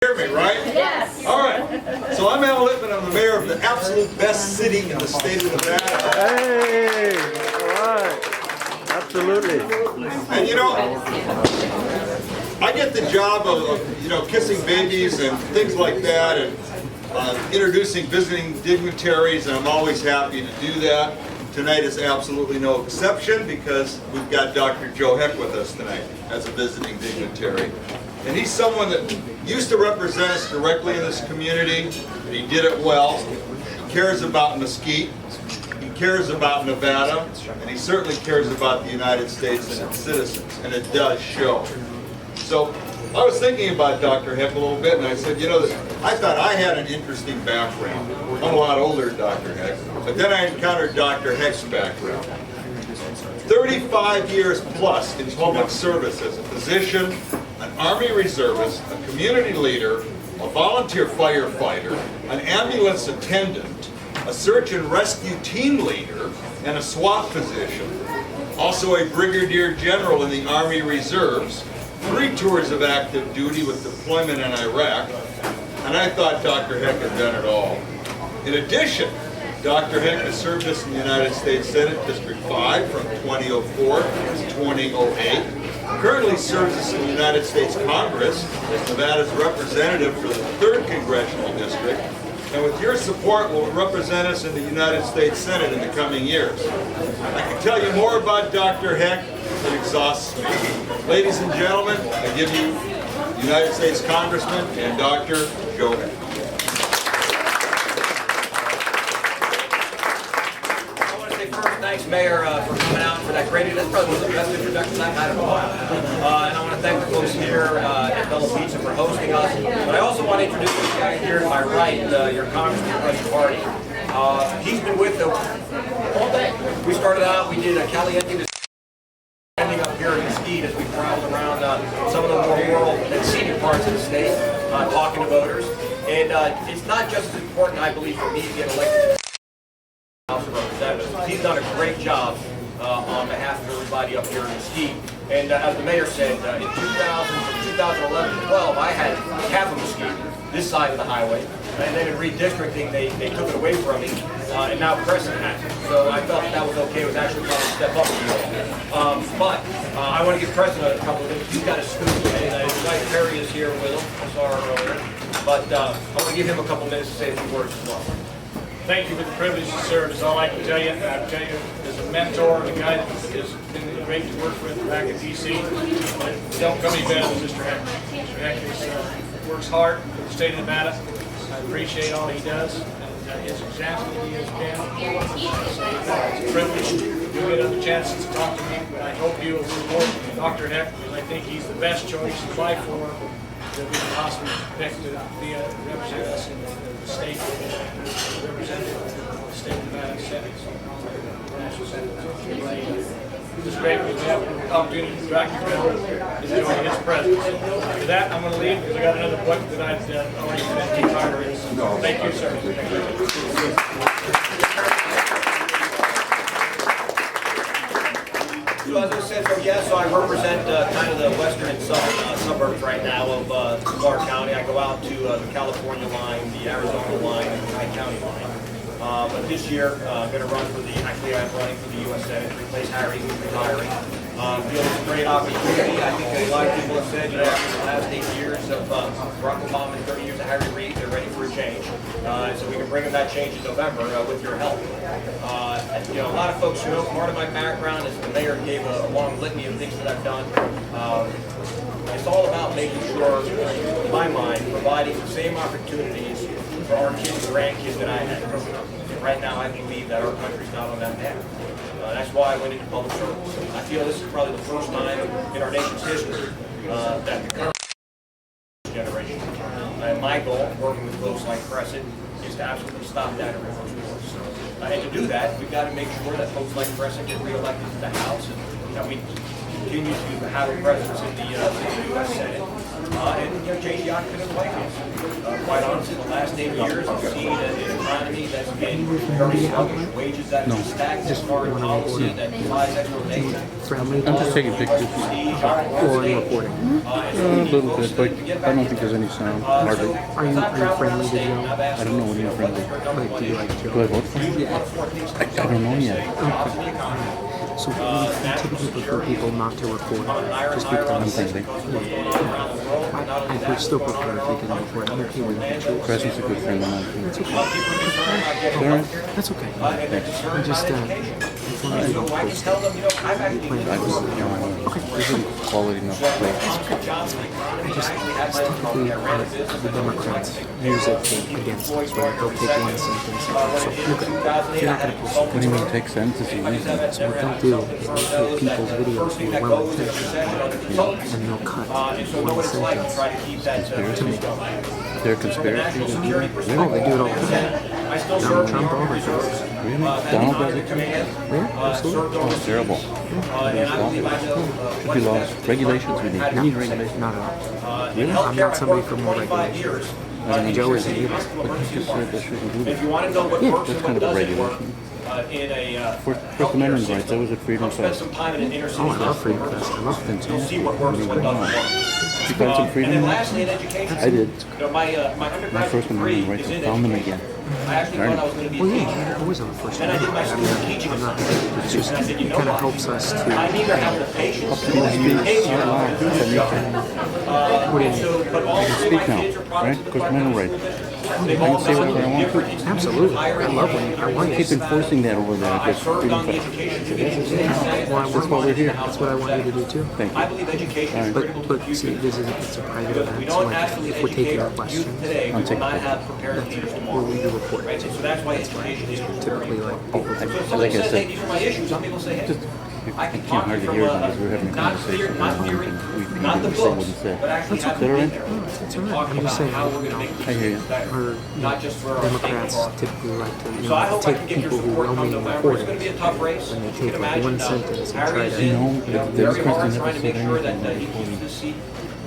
Hear me, right? Yes. All right. So I'm Al Lippman. I'm the mayor of the absolute best city in the state of Nevada. Hey, all right, absolutely. And you know, I get the job of kissing babies and things like that, and introducing visiting dignitaries, and I'm always happy to do that. Tonight is absolutely no exception because we've got Dr. Joe Heck with us tonight as a visiting dignitary. And he's someone that used to represent us directly in this community, and he did it well. He cares about Mesquite, he cares about Nevada, and he certainly cares about the United States and its citizens, and it does show. So I was thinking about Dr. Heck a little bit, and I said, I thought I had an interesting background. I'm a lot older than Dr. Heck, but then I encountered Dr. Heck's background. 35 years plus in public service as a physician, an Army reservist, a community leader, a volunteer firefighter, an ambulance attendant, a search and rescue team leader, and a SWAT physician. Also a brigadier general in the Army Reserves, 3 tours of active duty with deployment in Iraq, and I thought Dr. Heck had done it all. In addition, Dr. Heck has served us in the United States Senate District 5 from 2004 to 2008. Currently serves us in the United States Congress as Nevada's representative for the 3rd Congressional District, and with your support will represent us in the United States Senate in the coming years. I can tell you more about Dr. Heck, it exhausts me. Ladies and gentlemen, I give you United States Congressman and Dr. Joe Heck. Thanks, Mayor, for coming out for that great. That's probably one of the best introductions I've had in a while. And I want to thank the folks here at Bella Pizza for hosting us. But I also want to introduce this guy here to my right, your Congressman Rush Party. He's been with us all day. We started out, we did a Caliente ending up here in Mesquite as we traveled around some of the more rural and scenic parts of the state, talking to voters. And it's not just as important, I believe, for me to get elected House of Representatives. He's done a great job on behalf of everybody up here in Mesquite. And as the mayor said, in 2011 to 12, I had half of Mesquite, this side of the highway, and then in redistricting, they took it away from me, and now Crescent has it. So I felt that was okay. It was actually probably a step up to you all. But I want to give Crescent a couple of minutes. He's got a scoop, and Mike Perry is here with him. I saw her earlier. But I want to give him a couple of minutes to say a few words as well. Thank you for the privilege to serve. Is all I can tell you. I tell you, as a mentor, a guy that has been great to work with back in D.C. But don't come any better than Mr. Heck. Mr. Heck works hard for the state of Nevada. I appreciate all he does and his example he has been. So it's a privilege. You'll get other chances to talk to me, but I hope you will support Dr. Heck because I think he's the best choice by far that we can possibly pick to be a represent us in the state, representative of the state of Nevada Senate, National Senate. It's great we have the opportunity to Dr. Bill enjoy his presence. With that, I'm going to leave because I got another book that I've already spent some time reading. Thank you, sir. So as I said, so I represent kind of the western and southern suburbs right now of Clark County. I go out to the California line, the Arizona line, and the Wright County line. But this year, I'm going to run for I'm running for the U.S. Senate to replace Harry, who's retiring. Feel it's a great opportunity. I think a lot of people have said, after the last 8 years of Barack Obama and 30 years of Harry Reid, they're ready for a change. So we can bring them that change in November with your help. A lot of folks know part of my background is the mayor gave a long litany of things that I've done. It's all about making sure, in my mind, providing the same opportunities for our kids and grandkids that I had growing up. And right now, I believe that our country's not on that path. That's why I went into public service. I feel this is probably the first time in our nation's history that the current generation. And my goal, working with folks like Crescent, is to absolutely stop that and reverse course. And to do that, we've got to make sure that folks like Crescent get reelected to the House, and that we continue to have a presence in the U.S. Senate. And you know, change the occupant of the White House. Quite honestly, the last 8 years, I've seen an economy that's been very sluggish, wages that have stacked, as foreign policy that defies explanation. I'm just taking pictures. Or recording. A little bit, but I don't think there's any sound. Hardly. Are you friendly to Joe? I don't know what you're friendly. Like, do you like Joe? Do I vote for him? I don't know yet. So we typically prefer people not to record, just I'm because friendly. I would still prefer if we can record. I'm okay with that. Preston's a good friend of mine. That's okay. All right. That's okay. I just, as long as you don't post it. I just, this is quality enough place. I just typically the Democrats use it against us, right? They'll pick one sentence. So look, if you're not going to post What do you mean take sentences and use them? so what they'll do is they'll take people's videos who are well intentioned and they'll cut one sentence to make it. They're a conspiracy. They do that? Oh, they do it all the time. Donald Trump always does it. Really? Donald does it too? Yeah, absolutely. Oh, it's terrible. Should be laws. Regulations we need. We need regulations. Not at all. Really? I'm not somebody for more regulations. Joe isn't either. But you just said they shouldn't do If you that. want to know what works That's and kind what of a doesn't work regulation. in a First Amendment rights, that was a freedom spend fest. some time in an inner city Oh, I love festival. Freedom Fest. I love things. You'll see what works and what doesn't work. You found some And freedom then rights? lastly, in education. I did. You know, my My undergraduate First degree Amendment rights, is I in found them education. again. I actually thought I was going to be a Well, teacher. yeah, I always have a first And I did my school teaching I'm not. assignment. It's just, And I said, you it know kind of what? helps us to. I neither have the patience Up to me to speak out loud. What do you mean? but all three of Speak my now, kids are products right? of the First Amendment right. They've I all can say gone whatever I to want different to. institutions Absolutely. of higher I love when I want Keep you. enforcing that over there. I This served freedom on the fest. education committee. That's why we're here. That's what I want you to do too. Thank I you. believe education is critical to the But future. see, it's a private Because if we event. So don't like, actually if we're educate taking our youth questions, today, we will taking not questions. have prepared leaders we'll tomorrow. read the report. Right? So that's why education is very Typically, important. like people. So if Like somebody I says, hey, said, these are my issues, some people say, hey, I I can can't talk to you hardly from hear them because we're having a not theory, conversation. not and theory, we can not the even say what he books, said. but actually Is have that to all be right? there. That's all And right. talk I'm just about saying, how we're going to make I hear you. decisions better, Our not just for our Democrats state, but for our typically like to So I hope I take can get your people who support well come meaning November. It's going to be a reporters tough race. and they You can take like imagine one sentence and try Harry's to. in, No, you know, Dennis very hard Christie trying to never make said sure that anything he before keeps you- his seat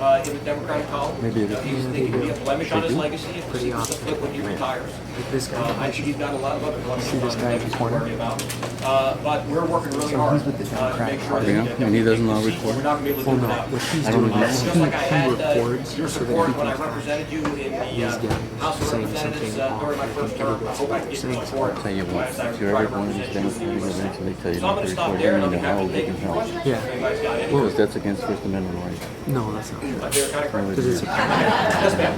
in the Democratic column. Maybe it is. He can be a blemish on his They do. legacy if Pretty the often. flip when he retires. Like this guy. I think he's got a lot of other blemish See this on guy his in legacy the to corner? worry about. But we're working really hard to make sure that. Yeah, and he doesn't know We're record. not going to be able to Well, do no, that. what he's I don't doing know. is Just like I he had records your so that support he when I can. represented you in He's the getting House of saying Representatives something during my off. first term. I hope I can get your Saying support. Tell you what, as I if you're ever try to one of these represent you. Democratic events and they tell you So I'm not going to to stop record, there you and I'll need be to happy howl, to they take can any help. questions. Yeah. If anybody's got any. Well, Because that's against First Amendment rights. No, that's not true. But they're kind of correct. Because it's a Yes, ma'am.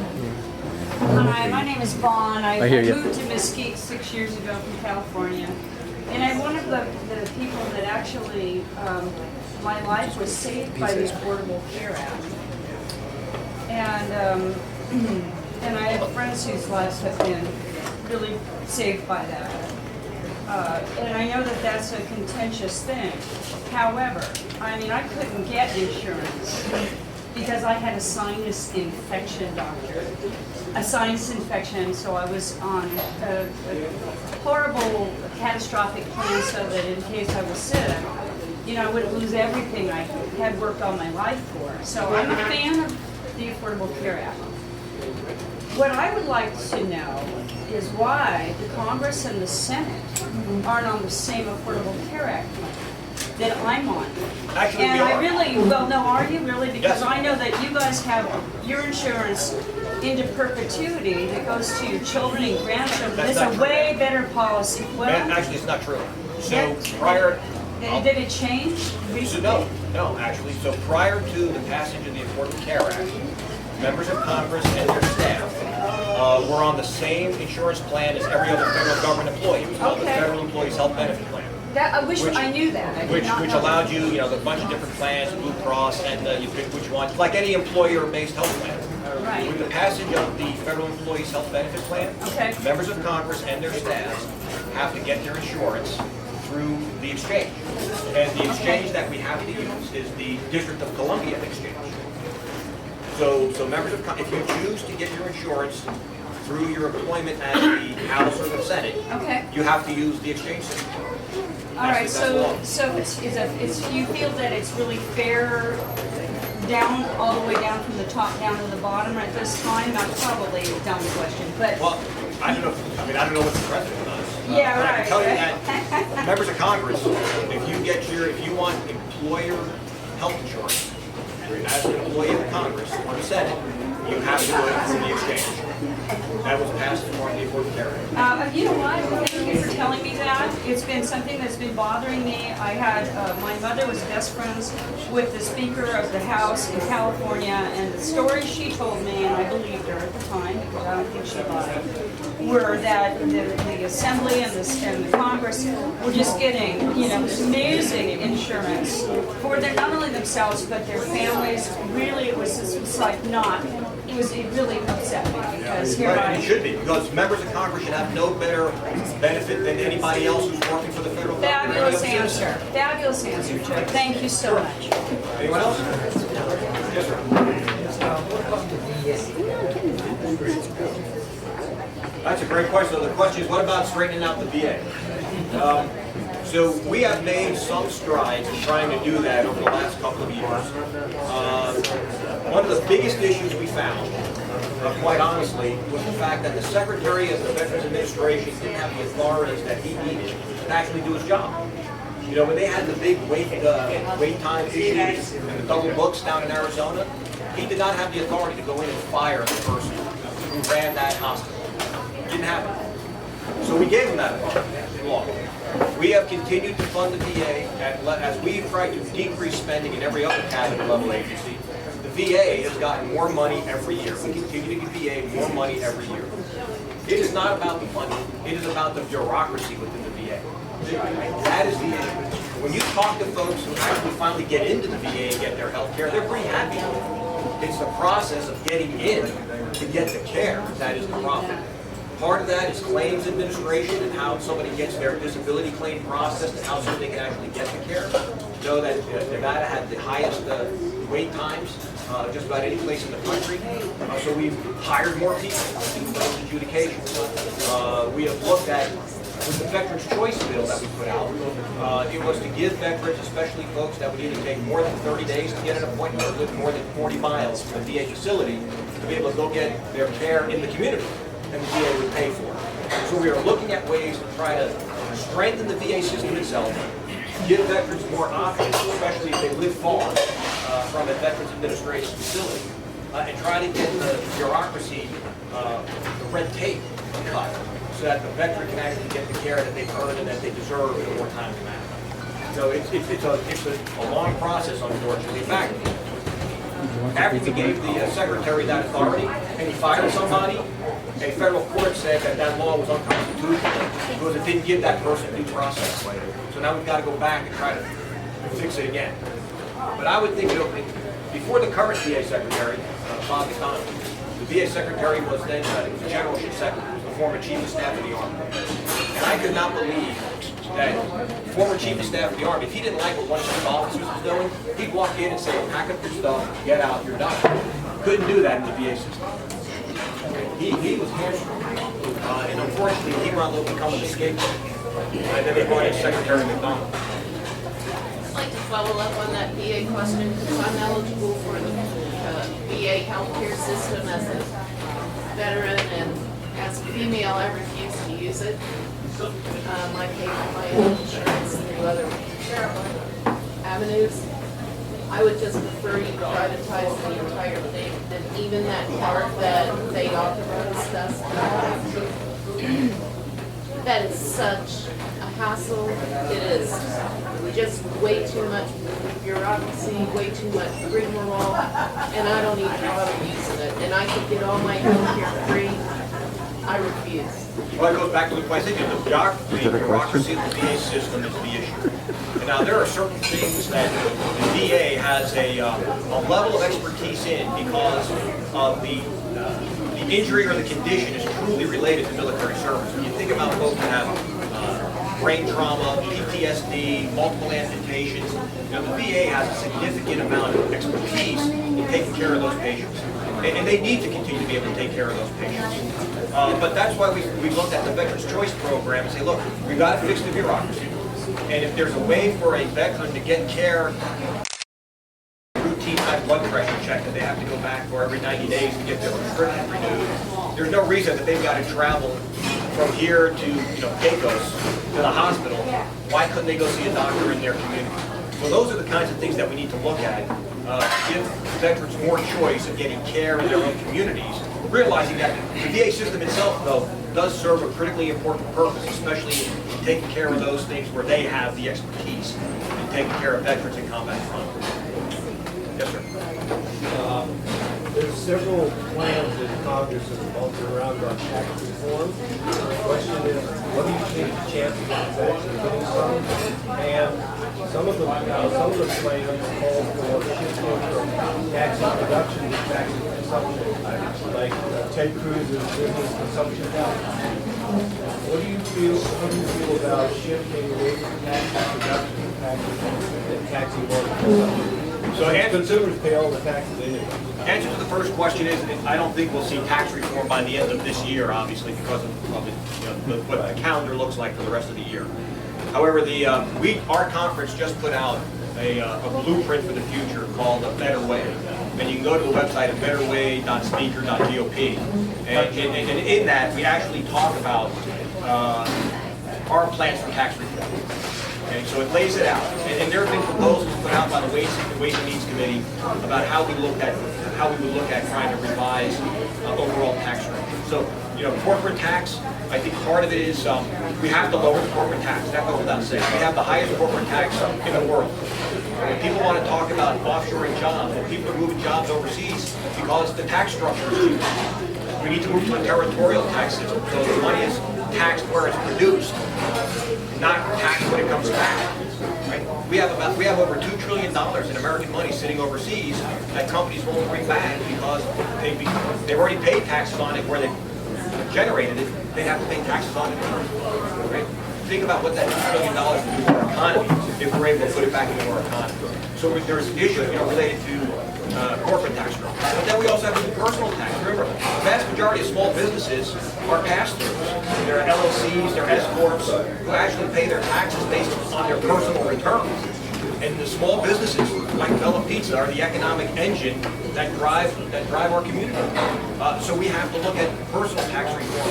Hi, my name is Vaughn. I hear you. moved to Mesquite 6 years ago from California. And I'm one of the people that actually, my life was saved by the Affordable Care Act. And, and I have friends whose lives have been really saved by that. And I know that that's a contentious thing. However, I mean, I couldn't get insurance because I had a sinus infection, doctor. A sinus infection, so I was on a horrible, catastrophic plan so that in case I was sick, you know, I would lose everything I had worked all my life for. So I'm a fan of the Affordable Care Act. What I would like to know is why the Congress and the Senate aren't on the same Affordable Care Act plan that I'm on. Actually, And we I are. really, well, no, are you really? Because Yes. I know that you guys have your insurance into perpetuity that goes to your children and grandchildren. That's It's not a true. way better policy. And Well, actually, it's not true. So That's- prior, did it change so recently? no, actually. So prior to the passage of the Affordable Care Act, members of Congress and their staff were on the same insurance plan as every other federal government employee. It was called the Okay. Federal Employees Health Benefit Plan. That, I wish Which- I knew that. I did Which not know allowed that. you, you know, a bunch of different plans, Blue Cross, and you pick which one, like any employer-based health plan. Right. With the passage of the Federal Employees Health Benefit Plan, Okay. members of Congress and their staffs have to get their insurance through the exchange. And the exchange that we have to use is the District of Columbia exchange. So members of, if you choose to get your insurance through your employment at the House or the Senate, Okay. you have to use the exchange system. All right, That's the law. so you feel that it's really fair down, all the way down from the top down to the bottom at this time? That's probably a dumb question, but, Well, I don't know what the president does. Yeah, But I can tell you right. that members of Congress, if you want employer health insurance, as an employee of the Congress or the Senate, you have to go through the exchange. That was passed as part of the Affordable Care Act. you know what, thank you for telling me that. It's been something that's been bothering me. I had, my mother was best friends with the Speaker of the House in California, and the stories she told me, and I believed her at the time, because I don't think she lied, were that the Assembly and the Congress were just getting, amazing insurance for not only themselves, but their families. Really, it was like it really upset me, because here Right, I and it should be, because members of Congress should have no better benefit than anybody else who's working for the federal government. or any Fabulous other citizen. answer. Fabulous answer, Joe. Thank you so much. Anyone else? Yes, sir. That's a great question. So the question is, what about straightening out the VA? So we have made some strides in trying to do that over the last couple of years. One of the biggest issues we found, quite honestly, was the fact that the Secretary of the Veterans Administration didn't have the authorities that he needed to actually do his job. When they had the big wait time issues and the double books down in Arizona, he did not have the authority to go in and fire the person who ran that hospital. Didn't have it. So we gave him that authority in law. We have continued to fund the VA as we've tried to decrease spending in every other cabinet level agency. The VA has gotten more money every year. We continue to give VA more money every year. It is not about the money. It is about the bureaucracy within the VA. That is the issue. When you talk to folks who actually finally get into the VA and get their health care, they're pretty happy. It's the process of getting in to get the care that is the problem. Part of that is claims administration and how somebody gets their disability claim processed and how soon they can actually get the care. You know that Nevada had the highest wait times just about any place in the country. So we've hired more people to do those adjudications. We have looked at, with the Veterans Choice Bill that we put out, it was to give veterans, especially folks that would either take more than 30 days to get an appointment or live more than 40 miles from a VA facility, to be able to go get their care in the community, and the VA would pay for it. So we are looking at ways to try to strengthen the VA system itself, give veterans more options, especially if they live far from a Veterans Administration facility, and try to get the bureaucracy, the red tape cut, so that the veteran can actually get the care that they've earned and that they deserve in a more timely manner. So it's a long process, unfortunately. In fact, after we gave the secretary that authority and he fired somebody, a federal court said that that law was unconstitutional because it didn't give that person due process. So now we've got to go back and try to fix it again. But I would think, before the current VA secretary, Bob Economy, the VA secretary was then General Shinseki, who was the former chief of staff of the Army. And I could not believe that the former chief of staff of the Army, if he didn't like what one of his officers was doing, he'd walk in and say, pack up your stuff, get out, you're done. Couldn't do that in the VA system. He was hamstrung. And unfortunately, he wound up becoming the scapegoat. And then they brought in Secretary McDonald. I'd like to follow up on that VA question because I'm eligible for the VA healthcare system as a veteran, and as a female, I refuse to use it. I pay for my own insurance through other avenues. I would just prefer you privatize the entire thing, and even that part that they authorized us to have. That is such a hassle. It is just way too much bureaucracy, way too much rigmarole, and I don't even bother using it. And I could get all my health care free. I refuse. Well, it goes back to the point, I think the bureaucracy of the VA system is the issue. And now, there are certain things that the VA has a level of expertise in because of the injury or the condition is truly related to military service. When you think about folks that have brain trauma, PTSD, multiple amputations, the VA has a significant amount of expertise in taking care of those patients. and they need to continue to be able to take care of those patients. But that's why we looked at the Veterans Choice Program and say, look, we've got to fix the bureaucracy. And if there's a way for a veteran to get care, routine high blood pressure check that they have to go back for every 90 days to get their prescription renewed, there's no reason that they've got to travel from here to Pecos to the hospital. Why couldn't they go see a doctor in their community? Well, those are the kinds of things that we need to look at. Give veterans more choice of getting care in their own communities, realizing that the VA system itself, though, does serve a critically important purpose, especially in taking care of those things where they have the expertise in taking care of veterans in combat front. Yes, sir. There's several plans in Congress that revolve around our tax reform. The question is, what do you think the chances of actually getting some? And some of the plans call for shifting from taxing production to taxing consumption, like Ted Cruz's business consumption tax. What do you feel? How do you feel about shifting away from taxing production to taxing more consumption? So consumers pay all the taxes anyway. Answer to the first question is, I don't think we'll see tax reform by the end of this year, obviously, because of what the calendar looks like for the rest of the year. However, our conference just put out a blueprint for the future called A Better Way. And you can go to the website at betterway.speaker.gop. And in that, we actually talk about our plans for tax reform. Okay, so it lays it out, and there have been proposals put out by the Ways and Means Committee about how we would look at trying to revise overall tax rate. So, corporate tax, I think part of it is we have to lower the corporate tax. That goes without saying. We have the highest corporate tax in the world. When people want to talk about offshoring jobs, when people are moving jobs overseas because the tax structure is cheaper. We need to move to a territorial tax system, so the money is taxed where it's produced, not taxed when it comes back. Right? We have over $2 trillion in American money sitting overseas that companies won't bring back because they've already paid taxes on it where they generated it. They have to pay taxes on it. Right? Think about what that $2 trillion would do to our economy if we're able to put it back into our economy. So there's issues related to corporate tax structure. But then we also have the personal tax. Remember, the vast majority of small businesses are pass-throughs. They're LLCs, they're S-corps, who actually pay their taxes based on their personal returns. And the small businesses, like Bella Pizza, are the economic engine that drive our community. So we have to look at personal tax reform.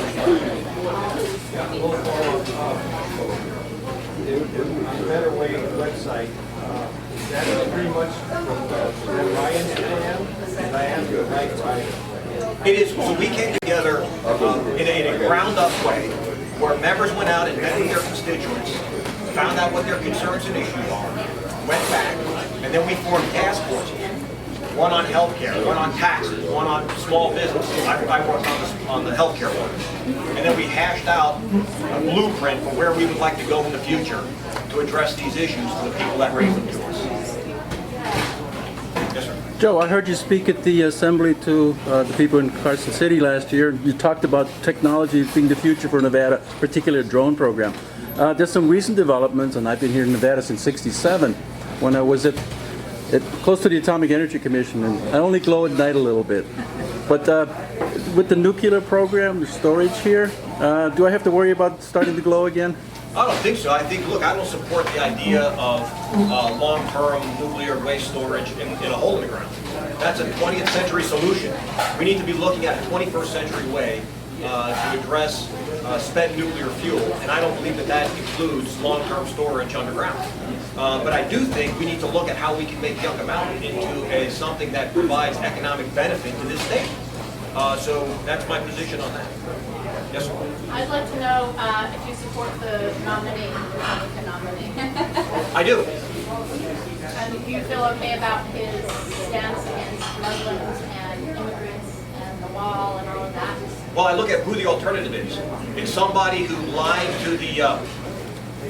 The Better Way website, is that pretty much from Ryan's plan? Did I ask you right? It is. So we came together in a ground-up way, where members went out and met with their constituents, found out what their concerns and issues are, went back, and then we formed task forces. One on healthcare, one on taxes, one on small business. I worked on the healthcare one. And then we hashed out a blueprint for where we would like to go in the future to address these issues for the people that raise them to us. Yes, sir. Joe, I heard you speak at the assembly to the people in Carson City last year. You talked about technology being the future for Nevada, particularly a drone program. There's some recent developments, and I've been here in Nevada since '67 when I was at close to the Atomic Energy Commission, and I only glow at night a little bit. But with the nuclear program, the storage here, do I have to worry about starting to glow again? I don't think so. I think, look, I don't support the idea of long-term nuclear waste storage in a hole in the ground. That's a 20th century solution. We need to be looking at a 21st century way to address spent nuclear fuel, and I don't believe that that includes long-term storage underground. But I do think we need to look at how we can make Yucca Mountain into something that provides economic benefit to this state. So that's my position on that. Yes, sir. I'd like to know if you support the nominee, the Republican nominee. I do. And do you feel okay about his stance against Muslims and immigrants and the wall and all of that? Well, I look at who the alternative is. It's somebody who lied to the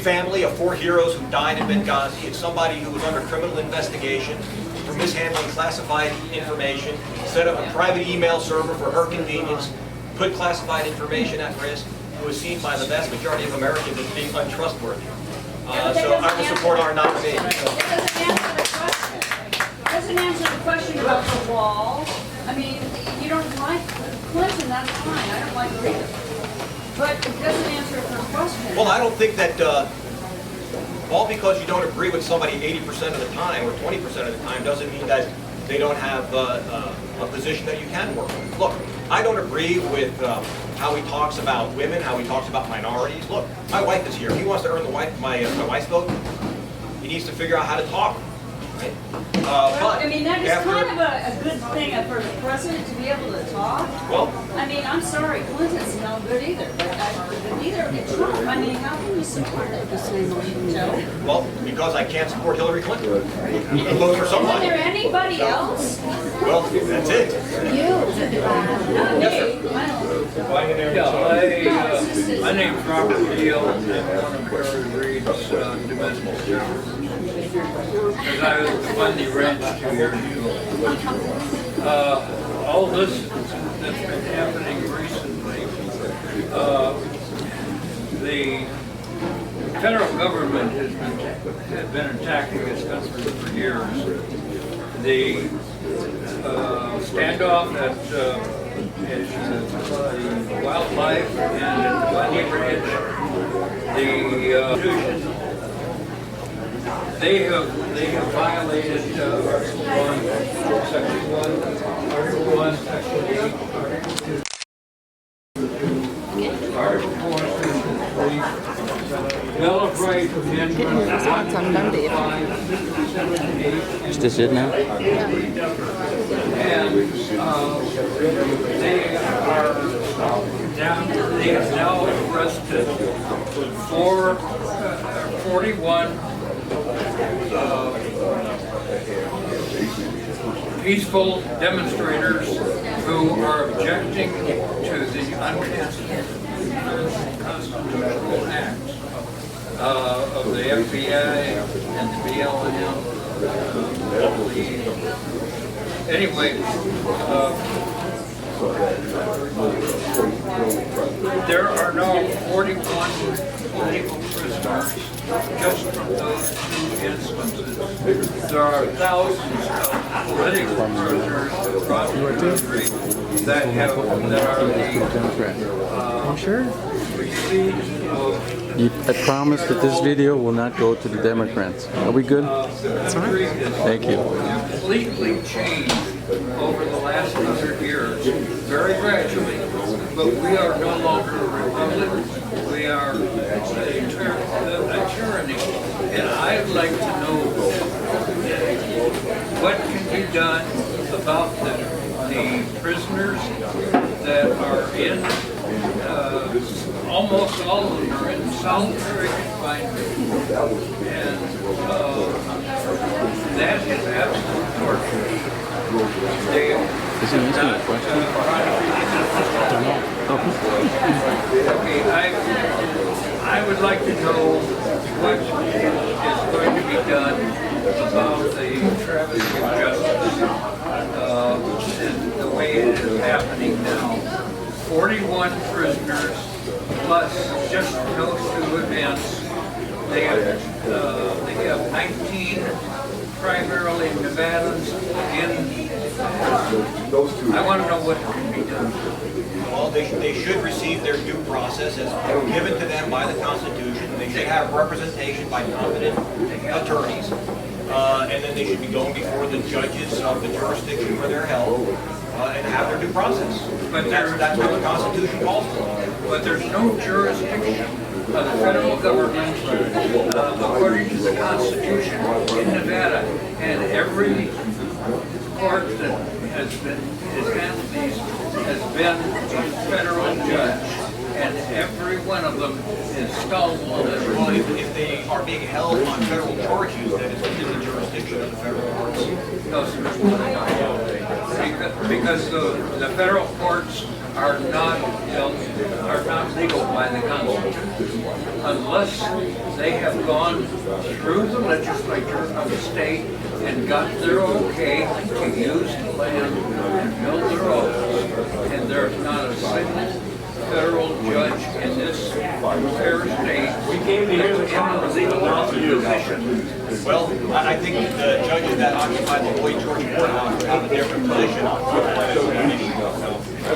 family of 4 heroes who died in Benghazi. It's somebody who was under criminal investigation for mishandling classified information, set up a private email server for her convenience, put classified information at risk, who is seen by the vast majority of Americans as being untrustworthy. So I will support our nominee. It doesn't answer the question about the wall. I I mean, you don't like Clinton, that's fine, I don't like her either. But it doesn't answer her question. Well, I don't think that, all because you don't agree with somebody 80% of the time or 20% of the time doesn't mean that they don't have a position that you can work with. Look, I don't agree with how he talks about women, how he talks about minorities. Look, my wife is here. If he wants to earn my wife's vote, he needs to figure out how to talk. Right? Well, I mean, that is kind of a good thing for the president to be able to talk. Well, I mean, I'm sorry, Clinton's no good either, but neither Trump. I mean, how can you support it the same way, Joe? well, because I can't support Hillary Clinton. You can vote for Is somebody. there anybody else? Well, that's it. Not me. I don't. My name's Robert Deal, and I'm one of Harry Reid's domestic servants. Because I was the one he ranched 2 years ago. All this that's been happening recently, the federal government has been attacking this country for years. The standoff at the wildlife and at Bundy Ranch, the they have violated Article 1, Section 1, Article 1, Section 8, Article 2, Article 4, Section 3, Bill of Rights Amendment 1, 5, 7, 8. Is this it now? And they have now arrested 41 peaceful demonstrators who are objecting to the unconstitutional acts of the FBI and the BLM. Anyway, there are now 41 political prisoners just from those two instances. There are thousands of political prisoners across the country that are the receipts of. I promise that this video will not go to the Democrats. Are we good? Thank you. Completely changed over the last 100 years, very gradually. But we are no longer a republic. We are a tyranny. And I'd like to know what can be done about the prisoners that are in, almost all of them are in solitary confinement. And that is absolute torture. Is he answering a question? Okay, I would like to know what is going to be done about the travesty of justice and the way it is happening now. 41 prisoners plus just those two events. They have 19 primarily Nevadans in. I want to know what can be done. Well, they should receive their due process as given to them by the Constitution. They should have representation by competent attorneys. And then they should be going before the judges of the jurisdiction where they're held and have their due process. But that's what the Constitution calls for. But there's no jurisdiction of the federal government, according to the Constitution, in Nevada, and every court that has handled these has been a federal judge, and every one of them is stumbled. Well, if they are being held on federal charges, then it's within the jurisdiction of the federal courts. Because the federal courts are not legal by the Constitution unless they have gone through the legislature of the state and got their okay to use the land and build their office. And there's not a single federal judge in this fair state. We came to hear the conversation, not to you. Well, I think the judges that occupy the Lloyd George courthouse have a different position on it.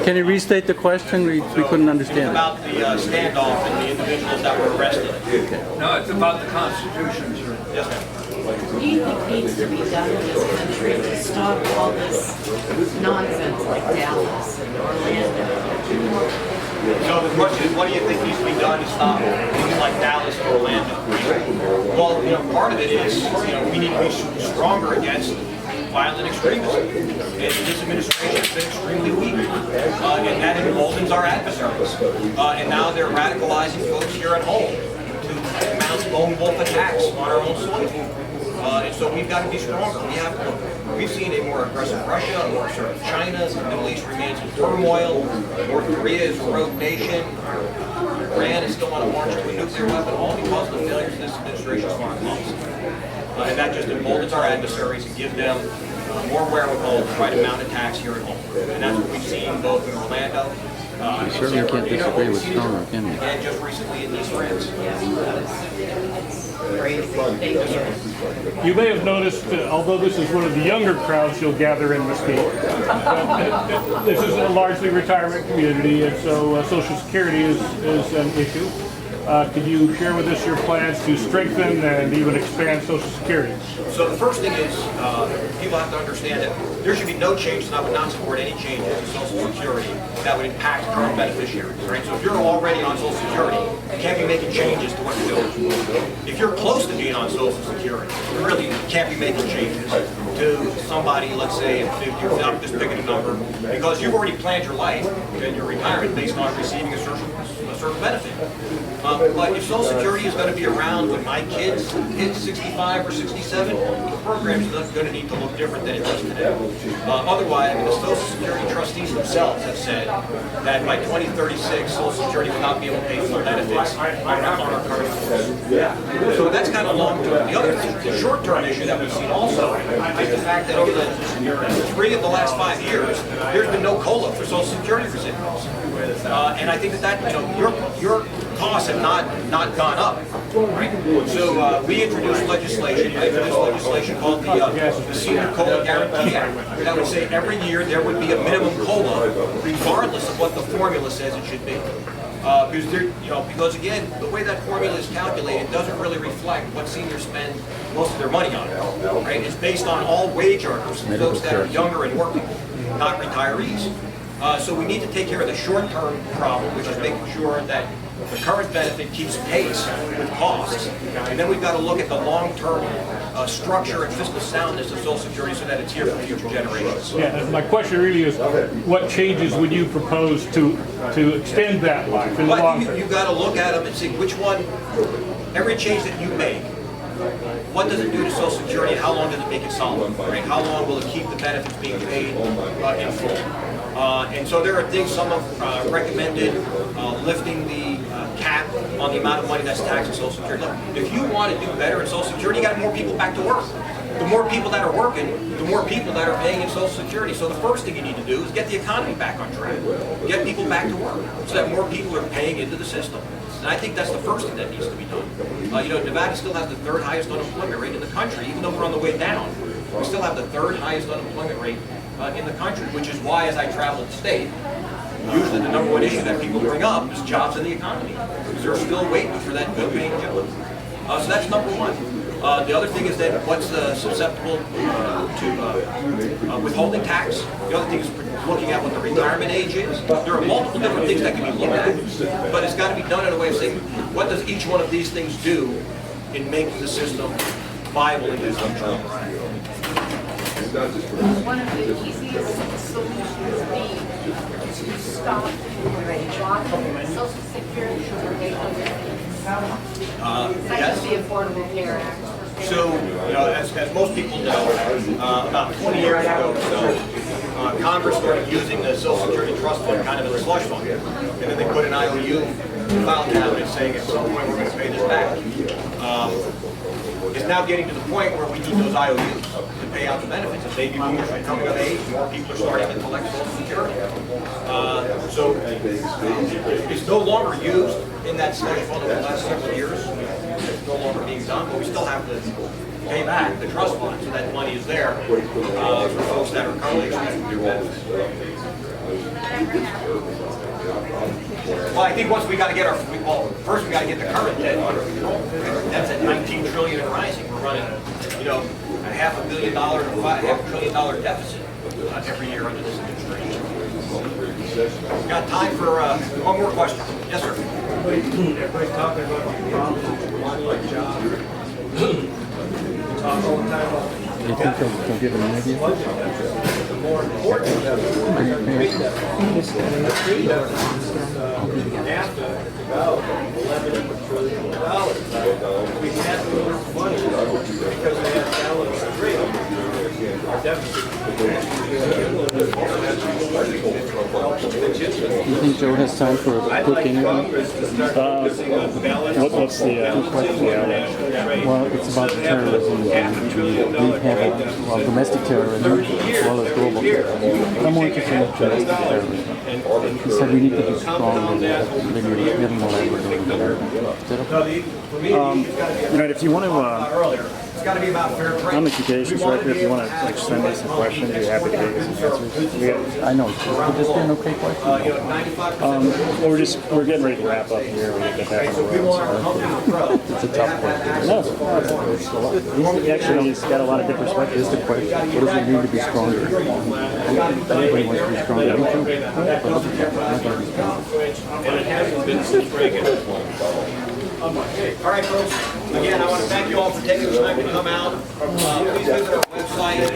Can you restate the question? We couldn't understand. About the standoff and the individuals that were arrested. No, it's about the Constitution, sir. Yes, ma'am. What do you think needs to be done in this country to stop all this nonsense like Dallas and Orlando? So the question is, what do you think needs to be done to stop things like Dallas and Orlando? Well, part of it is, we need to be stronger against violent extremism. And this administration has been extremely weak, and that emboldens our adversaries. And now they're radicalizing folks here at home to mount lone wolf attacks on our own soil. And so we've got to be stronger. We've seen a more aggressive Russia, a more assertive China. The Middle East remains in turmoil. North Korea is a rogue nation. Iran is still on a march to a nuclear weapon, all because of the failures of this administration's foreign policy. And that just emboldens our adversaries and gives them more wherewithal to try to mount attacks here at home. And that's what we've seen both in Orlando, You certainly can't disagree with Stoner, can you? and just recently in Nice, France. You may have noticed, although this is one of the younger crowds you'll gather in Mesquite, this is a largely retirement community, and so Social Security is an issue. Could you share with us your plans to strengthen and even expand Social Security? So the first thing is, people have to understand that there should be no change, and I would not support any changes to Social Security that would impact current beneficiaries, right? So if you're already on Social Security, you can't be making changes to what you're doing. If you're close to being on Social Security, you really can't be making changes to somebody, let's say, at 50, I'm just picking a number, because you've already planned your life and your retirement based on receiving a certain benefit. But if Social Security is going to be around when my kids hit 65 or 67, the program's going to need to look different than it does today. Otherwise, the Social Security trustees themselves have said that by 2036, Social Security will not be able to pay full benefits on our current course. So that's kind of long-term. The other the short-term issue that we've seen also is the fact that over the 3 of the last 5 years, there's been no COLA for Social Security recipients. And I think that your costs have not gone up. Right? So we introduced legislation. I introduced legislation called the Senior COLA Guarantee Act. That would say every year there would be a minimum COLA, regardless of what the formula says it should be. Because again, the way that formula is calculated doesn't really reflect what seniors spend most of their money on. Right? It's based on all wage earners, folks that are younger and working, not retirees. So we need to take care of the short-term problem, which is making sure that the current benefit keeps pace with costs. And then we've got to look at the long-term structure and fiscal soundness of Social Security so that it's here for future generations. Yeah, my question really is, what changes would you propose to extend that life in the long term? You've got to look at them and see which one, every change that you make, what does it do to Social Security and how long does it make it solid? Right? How long will it keep the benefits being paid in full? And so there are things, some have recommended lifting the cap on the amount of money that's taxed in Social Security. Look, if you want to do better in Social Security, you got more people back to work. The more people that are working, the more people that are paying in Social Security. So the first thing you need to do is get the economy back on track. Get people back to work so that more people are paying into the system. And I think that's the first thing that needs to be done. Nevada still has the 3rd highest unemployment rate in the country, even though we're on the way down. We still have the 3rd highest unemployment rate in the country, which is why, as I travel the state, usually the number one issue that people bring up is jobs in the economy, because they're still waiting for that good paying job. So that's number one. The other thing is that what's susceptible to withholding tax. The other thing is looking at what the retirement age is. There are multiple different things that can be looked at, but it's got to be done in a way of saying, what does each one of these things do in making the system viable in this country? One of the easiest solutions be to stop blocking Social Security for Yes. the Affordable Care Act. So, as most people know, about 20 years ago or so, Congress started using the Social Security Trust Fund kind of as a slush fund. And then they put an IOU file cabinet saying at some point we're going to pay this back. It's now getting to the point where we need those IOUs to pay out the benefits. As baby boomers are coming of age, more people are starting to collect Social Security. So it's no longer used in that slush fund over the last several years. It's no longer being done, but we still have to pay back the trust fund, so that money is there for folks that are currently expecting their benefits. Well, I think once we got to get our, well, first we got to get the current debt under control. That's at 19 trillion and rising. We're running, you know, a $500 million to $500 billion deficit every year under this administration. We've got time for one more question. Yes, sir. Everybody's talking about the problems with like jobs. We talk all the time about Do you think they'll give an interview? the more important NAFTA about $11 trillion. We had to lose money because we had balance of trade. Our deficit. Do you think Joe has time for a I'd quick like interview? Congress to start focusing on balance. What's the balancing international trade. Well, it's about terrorism. We have domestic terrorism as well as global terrorism. But I'm more interested in domestic terrorism. He said we need to be stronger than we have more like we're doing there. Is that okay? If you want to, Earlier, it's got to be about fair trade. I'm the communications director. If you want to like send me some questions, we're happy to give you some answers. I know. Could this be an okay question? Well, we're getting ready to wrap up here. We get back on the road. It's a tough question. No, actually, he's got a lot of good perspectives. Here's the question. What does it mean to be stronger? Everybody wants to be stronger. Me too. But I'm not going to be stronger. And it hasn't been since Reagan. All right, folks. Again, I want to thank you all for taking the time to come out. Please visit our website. It's